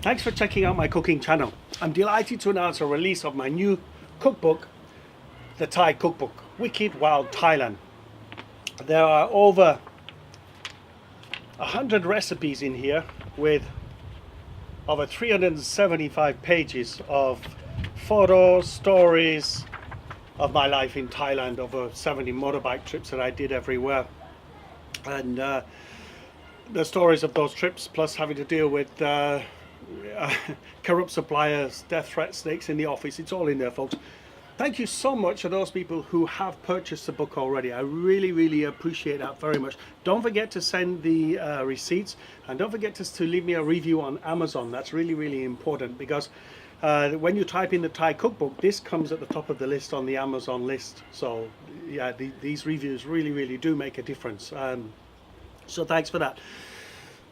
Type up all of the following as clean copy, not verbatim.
Thanks for checking out my cooking channel. I'm delighted to announce a release of my new cookbook, the Thai Cookbook, Wild Thailand. There are over 100 recipes in here with over 375 pages of photos, stories of my life in Thailand, over 70 motorbike trips that I did everywhere. And the stories of those trips, plus having to deal with corrupt suppliers, death threats, snakes in the office, it's all in there, folks. Thank you so much for those people who have purchased the book already. I really appreciate that very much. Don't forget to send the receipts, and don't forget to leave me a review on Amazon. That's really important, because when you type in the Thai Cookbook, this comes at the top of the list on the Amazon list. So yeah, these reviews really do make a difference. So thanks for that.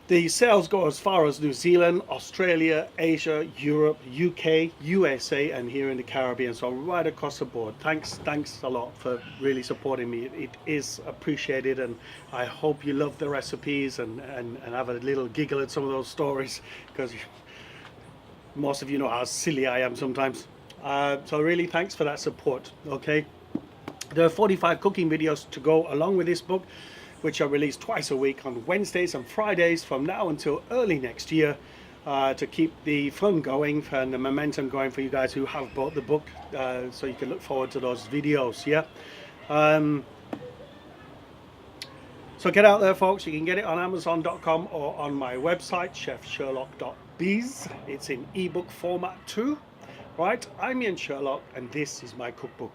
The sales go as far as New Zealand, Australia, Asia, Europe, UK, USA, and here in the Caribbean. So right across the board. Thanks a lot for really supporting me. It is appreciated, and I hope you love the recipes and have a little giggle at some of those stories, because most of you know how silly I am sometimes. So really thanks for that support. Okay, there are 45 cooking videos to go along with this book, which are released twice a week on Wednesdays and Fridays from now until early next year, to keep the fun going and the momentum going for you guys who have bought the book, so you can look forward to those videos. Yeah. So get out there, folks. You can get it on Amazon.com or on my website, chefsherlock.biz. It's in ebook format too. Right, I'm Ian Sherlock, and this is my cookbook.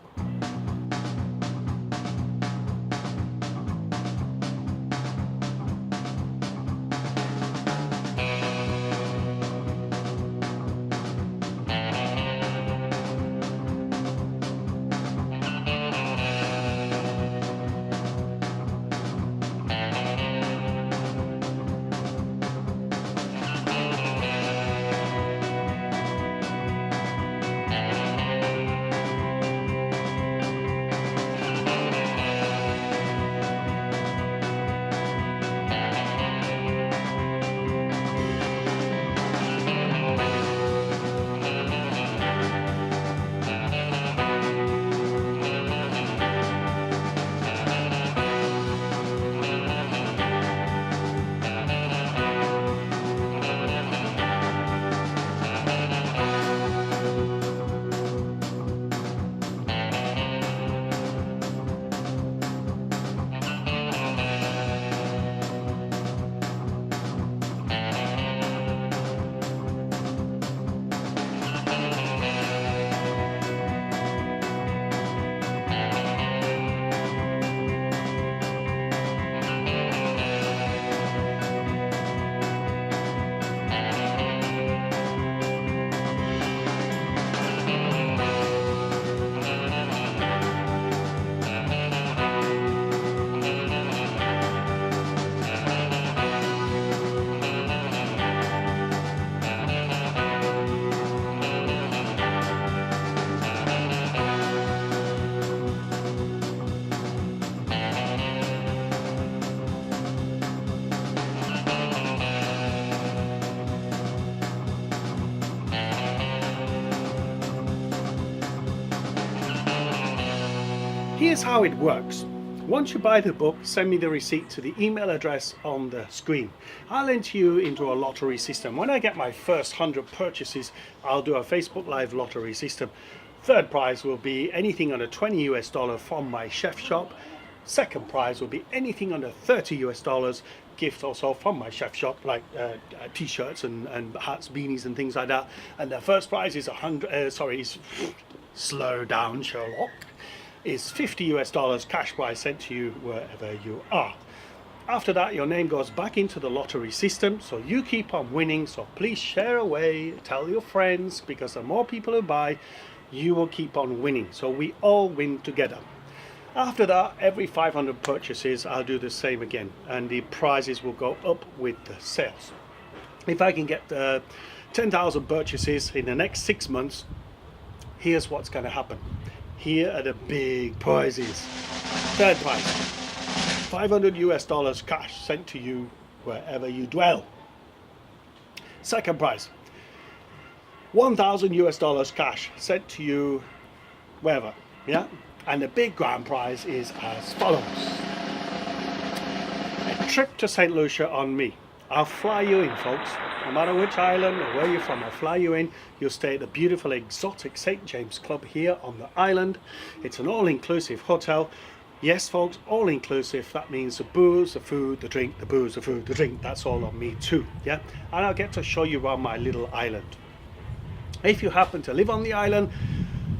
Here's how it works. Once you buy the book, send me the receipt to the email address on the screen. I'll enter you into a lottery system. When I get my first 100 purchases, I'll do a Facebook Live lottery system. Third prize will be anything under $20 US from my chef shop. Second prize will be anything under $30 US, gift also from my chef shop, like t-shirts and hats, beanies and things like that. And the first prize is slow down, Sherlock, is $50 US cash prize sent to you wherever you are. After that, your name goes back into the lottery system, so you keep on winning. So please share away, tell your friends, because the more people who buy, you will keep on winning. So we all win together. After that, every 500 purchases, I'll do the same again, and the prizes will go up with the sales. If I can get 10,000 purchases in the next 6 months, here's what's going to happen. Here are the big prizes. Third prize, $500 US cash sent to you wherever you dwell. Second prize, 1,000 US dollars cash sent to you wherever, yeah? And the big grand prize is as follows. A trip to Saint Lucia on me. I'll fly you in, folks. No matter which island or where you're from, I'll fly you in. You'll stay at the beautiful exotic St. James Club here on the island. It's an all-inclusive hotel. Yes, folks, all-inclusive. That means the booze, the food, the drink, the booze, the food, the drink. That's all on me too, yeah? And I'll get to show you around my little island. If you happen to live on the island,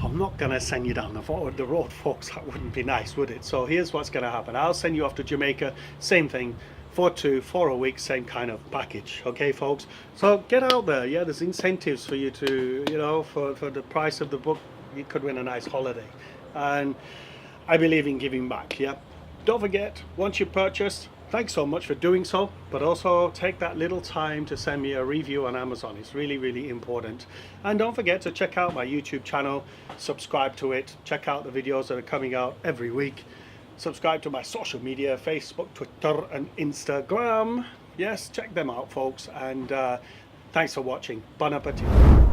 I'm not going to send you down the road, folks. That wouldn't be nice, would it? So here's what's going to happen. I'll send you off to Jamaica. Same thing. for a week, same kind of package. Okay, folks? So get out there. Yeah, there's incentives for you to, you know, for the price of the book, you could win a nice holiday. And I believe in giving back, yeah? Don't forget, once you purchase, thanks so much for doing so, but also take that little time to send me a review on Amazon. It's really, really important. And don't forget to check out my YouTube channel, subscribe to it, check out the videos that are coming out every week. Subscribe to my social media, Facebook, Twitter and Instagram. Yes, check them out, folks. And thanks for watching. Bon appetit.